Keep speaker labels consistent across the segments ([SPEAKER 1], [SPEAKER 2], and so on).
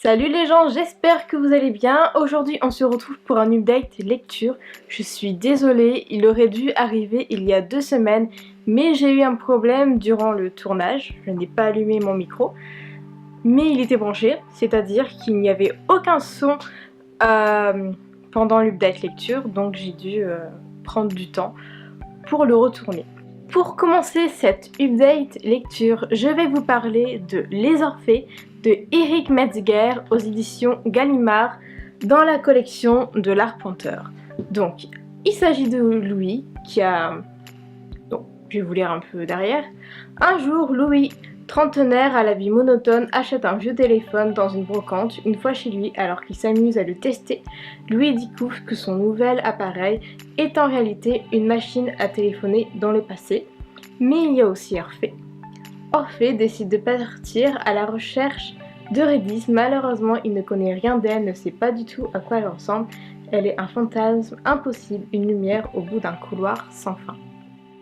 [SPEAKER 1] Salut les gens, j'espère que vous allez bien. Aujourd'hui on se retrouve pour un update lecture. Je suis désolée, il aurait dû arriver il y a 2 semaines, mais j'ai eu un problème durant le tournage. Je n'ai pas allumé mon micro, mais il était branché, c'est-à-dire qu'il n'y avait aucun son pendant l'update lecture, donc j'ai dû prendre du temps pour le retourner. Pour commencer cette update lecture, je vais vous parler de Les Orphées de Eric Metzger aux éditions Gallimard dans la collection de l'Arpenteur. Donc, il s'agit de Louis qui a... Donc, je vais vous lire un peu derrière. Un jour, Louis, trentenaire à la vie monotone, achète un vieux téléphone dans une brocante. Une fois chez lui, alors qu'il s'amuse à le tester, Louis découvre que son nouvel appareil est en réalité une machine à téléphoner dans le passé. Mais il y a aussi Orphée. Orphée décide de partir à la recherche d'Eurydice. Malheureusement, il ne connaît rien d'elle, ne sait pas du tout à quoi elle ressemble. Elle est un fantasme impossible, une lumière au bout d'un couloir sans fin.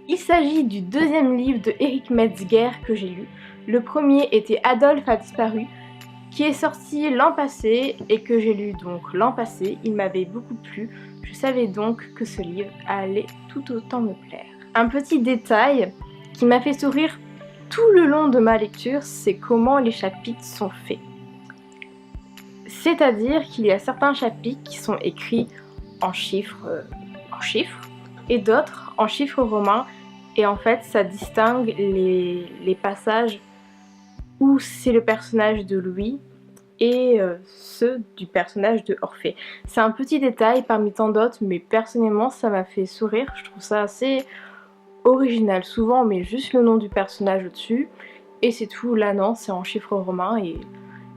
[SPEAKER 1] Il s'agit du deuxième livre de Eric Metzger que j'ai lu. Le premier était Adolphe a disparu, qui est sorti l'an passé et que j'ai lu donc l'an passé. Il m'avait beaucoup plu, je savais donc que ce livre allait tout autant me plaire. Un petit détail qui m'a fait sourire tout le long de ma lecture, c'est comment les chapitres sont faits. C'est-à-dire qu'il y a certains chapitres qui sont écrits en chiffres et d'autres en chiffres romains, et en fait ça distingue les passages où c'est le personnage de Louis et ceux du personnage de Orphée. C'est un petit détail parmi tant d'autres, mais personnellement ça m'a fait sourire, je trouve ça assez original. Souvent on met juste le nom du personnage au-dessus et c'est tout. Là non, c'est en chiffres romains et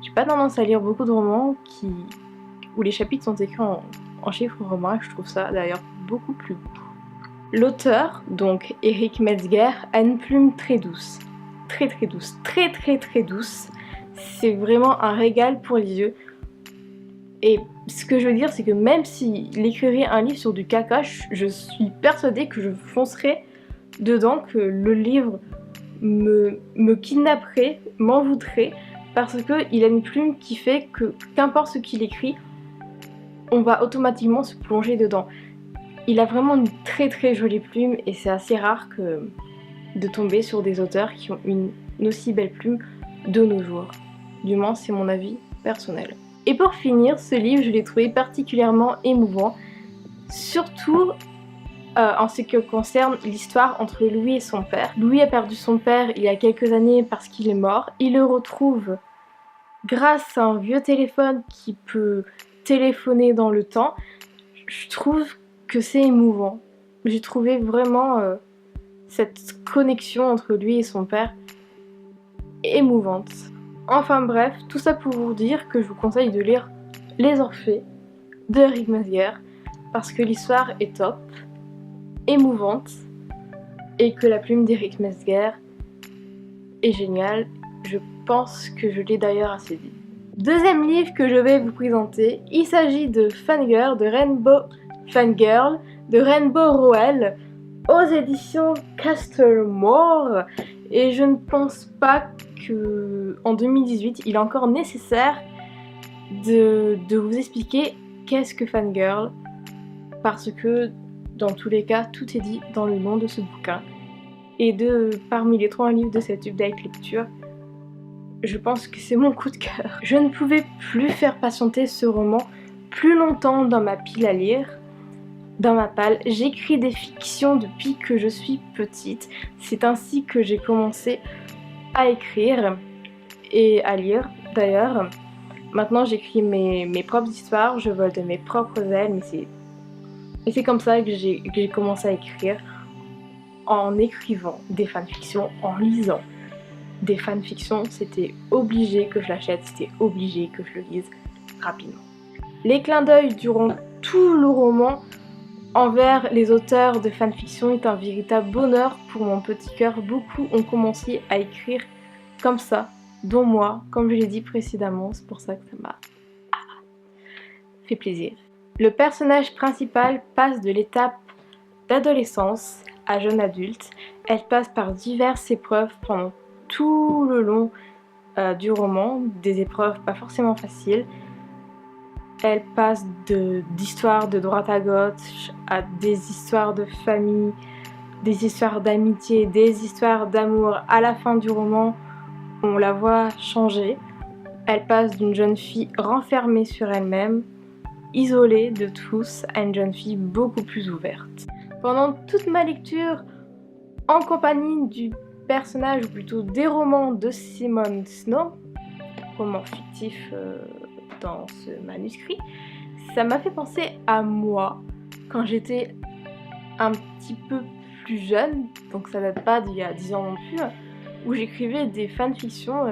[SPEAKER 1] j'ai pas tendance à lire beaucoup de romans où les chapitres sont écrits en chiffres romains. Je trouve ça d'ailleurs beaucoup plus beau. L'auteur, donc Eric Metzger, a une plume très douce, très douce, très douce. C'est vraiment un régal pour les yeux. Et ce que je veux dire, c'est que même s'il écrirait un livre sur du caca, je suis persuadée que je foncerais dedans, que le livre me kidnapperait, m'en voudrait, parce qu'il a une plume qui fait que qu'importe ce qu'il écrit, on va automatiquement se plonger dedans. Il a vraiment une très jolie plume et c'est assez rare de tomber sur des auteurs qui ont une aussi belle plume de nos jours. Du moins, c'est mon avis personnel. Et pour finir, ce livre, je l'ai trouvé particulièrement émouvant, surtout en ce qui concerne l'histoire entre Louis et son père. Louis a perdu son père il y a quelques années parce qu'il est mort. Il le retrouve grâce à un vieux téléphone qui peut téléphoner dans le temps. Je trouve que c'est émouvant. J'ai trouvé vraiment cette connexion entre lui et son père émouvante. Enfin bref, tout ça pour vous dire que je vous conseille de lire Les Orphées de Eric Metzger parce que l'histoire est top, émouvante et que la plume d'Eric Metzger est géniale. Je pense que je l'ai d'ailleurs assez dit. Deuxième livre que je vais vous présenter, il s'agit de Fangirl de Rainbow Rowell aux éditions Castlemore, et je ne pense pas qu'en 2018 il est encore nécessaire de vous expliquer qu'est-ce que Fangirl, parce que dans tous les cas tout est dit dans le nom de ce bouquin. Et parmi les 3 livres de cette update lecture, je pense que c'est mon coup de cœur. Je ne pouvais plus faire patienter ce roman plus longtemps dans ma pile à lire. Dans ma palle, j'écris des fictions depuis que je suis petite. C'est ainsi que j'ai commencé à écrire et à lire d'ailleurs. Maintenant j'écris mes propres histoires, je vole de mes propres ailes, mais c'est comme ça que j'ai commencé à écrire, en écrivant des fanfictions, en lisant des fanfictions. C'était obligé que je l'achète, c'était obligé que je le lise rapidement. Les clins d'œil durant tout le roman envers les auteurs de fanfiction est un véritable bonheur pour mon petit cœur. Beaucoup ont commencé à écrire comme ça, dont moi, comme je l'ai dit précédemment. C'est pour ça que ça m'a fait plaisir. Le personnage principal passe de l'étape d'adolescence à jeune adulte. Elle passe par diverses épreuves pendant tout le long du roman, des épreuves pas forcément faciles. Elle passe d'histoires de droite à gauche à des histoires de famille, des histoires d'amitié, des histoires d'amour. À la fin du roman, on la voit changer. Elle passe d'une jeune fille renfermée sur elle-même, isolée de tous, à une jeune fille beaucoup plus ouverte. Pendant toute ma lecture, en compagnie du personnage, ou plutôt des romans de Simone Snow, roman fictif dans ce manuscrit, ça m'a fait penser à moi quand j'étais un petit peu plus jeune, donc ça date pas d'il y a 10 ans non plus, où j'écrivais des fanfictions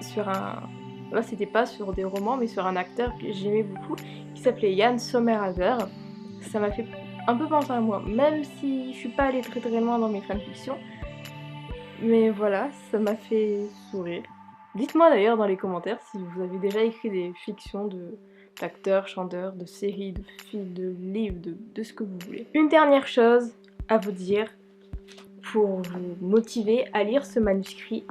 [SPEAKER 1] sur un... Là c'était pas sur des romans mais sur un acteur que j'aimais beaucoup qui s'appelait Jan Sommerhager. Ça m'a fait un peu penser à moi, même si je suis pas allée très très loin dans mes fanfictions. Mais voilà, ça m'a fait sourire. Dites-moi d'ailleurs dans les commentaires si vous avez déjà écrit des fictions d'acteurs, chanteurs, de séries, de films, de livres, de ce que vous voulez. Une dernière chose à vous dire pour vous motiver à lire ce manuscrit,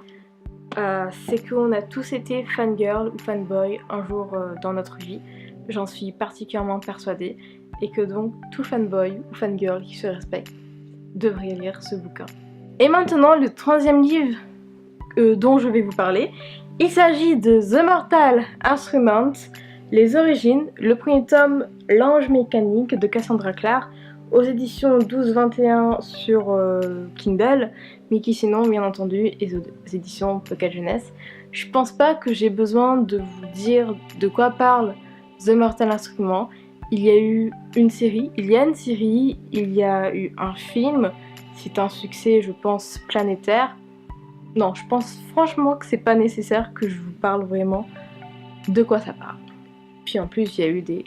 [SPEAKER 1] c'est qu'on a tous été fangirl ou fanboy un jour dans notre vie. J'en suis particulièrement persuadée et que donc tout fanboy ou fangirl qui se respecte devrait lire ce bouquin. Et maintenant le troisième livre dont je vais vous parler, il s'agit de The Mortal Instruments, les origines, le premier tome L'Ange mécanique de Cassandra Clare, aux éditions 12-21 sur Kindle, mais qui sinon bien entendu est aux éditions Pocket Jeunesse. Je pense pas que j'ai besoin de vous dire de quoi parle The Mortal Instruments. Il y a eu une série, il y a eu un film, c'est un succès je pense planétaire. Non, je pense franchement que c'est pas nécessaire que je vous parle vraiment de quoi ça parle. Puis en plus, il y a eu des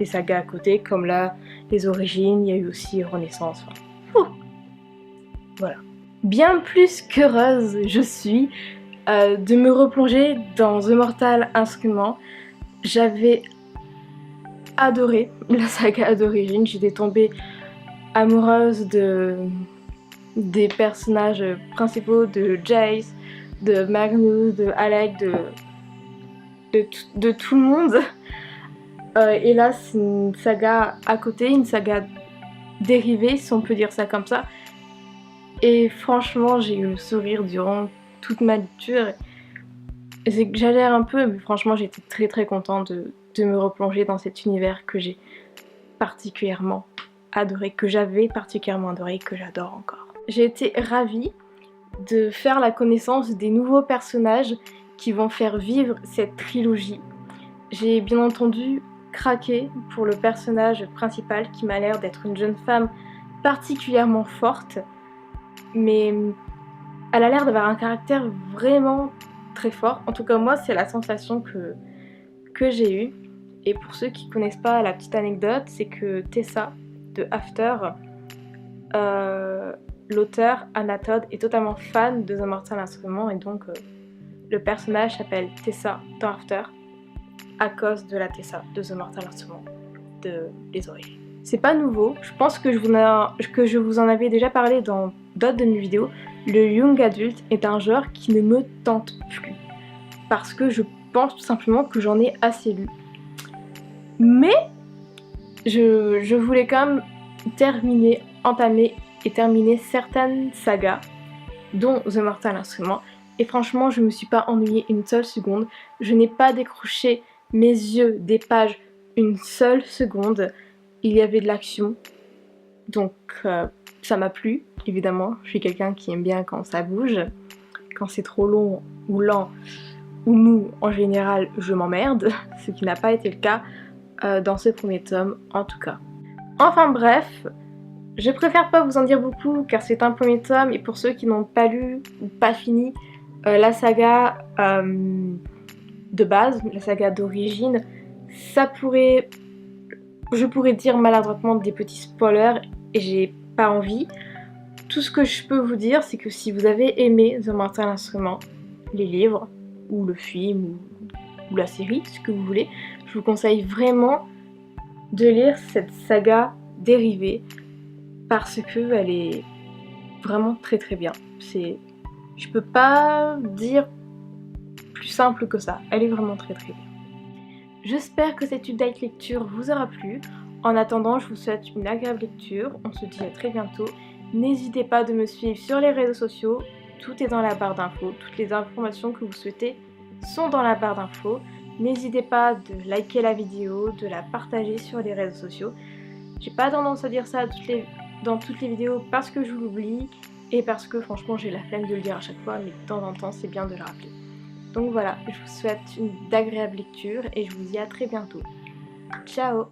[SPEAKER 1] sagas à côté, comme là, les origines, il y a eu aussi Renaissance. Enfin, voilà. Bien plus qu'heureuse je suis de me replonger dans The Mortal Instruments. J'avais adoré la saga d'origine, j'étais tombée amoureuse des personnages principaux, de Jace, de Magnus, de Alec, de tout le monde. Et là, c'est une saga à côté, une saga dérivée, si on peut dire ça comme ça. Et franchement, j'ai eu le sourire durant toute ma lecture. J'exagère un peu, mais franchement, j'étais très très contente de me replonger dans cet univers que j'ai particulièrement adoré, que j'avais particulièrement adoré et que j'adore encore. J'ai été ravie de faire la connaissance des nouveaux personnages qui vont faire vivre cette trilogie. J'ai bien entendu craqué pour le personnage principal qui m'a l'air d'être une jeune femme particulièrement forte, mais elle a l'air d'avoir un caractère vraiment très fort. En tout cas moi c'est la sensation que j'ai eue. Et pour ceux qui connaissent pas la petite anecdote, c'est que Tessa de After, l'auteur Anna Todd est totalement fan de The Mortal Instruments et donc le personnage s'appelle Tessa dans After à cause de la Tessa de The Mortal Instruments de Les Origines. C'est pas nouveau, je pense que je vous en avais déjà parlé dans d'autres de mes vidéos. Le young adult est un genre qui ne me tente plus parce que je pense tout simplement que j'en ai assez lu. Mais je voulais quand même entamer et terminer certaines sagas, dont The Mortal Instruments. Et franchement, je me suis pas ennuyée une seule seconde. Je n'ai pas décroché mes yeux des pages une seule seconde. Il y avait de l'action, donc ça m'a plu, évidemment. Je suis quelqu'un qui aime bien quand ça bouge. Quand c'est trop long ou lent ou mou, en général, je m'emmerde, ce qui n'a pas été le cas dans ce premier tome, en tout cas. Enfin bref, je préfère pas vous en dire beaucoup car c'est un premier tome et pour ceux qui n'ont pas lu ou pas fini la saga de base, la saga d'origine, je pourrais dire maladroitement des petits spoilers et j'ai pas envie. Tout ce que je peux vous dire, c'est que si vous avez aimé The Mortal Instruments, les livres, ou le film, ou la série, ce que vous voulez, je vous conseille vraiment de lire cette saga dérivée parce que elle est vraiment très très bien. Je peux pas dire simple que ça, elle est vraiment très très bien. J'espère que cette update lecture vous aura plu. En attendant, je vous souhaite une agréable lecture, on se dit à très bientôt. N'hésitez pas de me suivre sur les réseaux sociaux, tout est dans la barre d'infos, toutes les informations que vous souhaitez sont dans la barre d'infos. N'hésitez pas de liker la vidéo, de la partager sur les réseaux sociaux. J'ai pas tendance à dire ça dans toutes les vidéos parce que je l'oublie et parce que franchement j'ai la flemme de le dire à chaque fois, mais de temps en temps c'est bien de le rappeler. Donc voilà, je vous souhaite une agréable lecture et je vous dis à très bientôt. Ciao!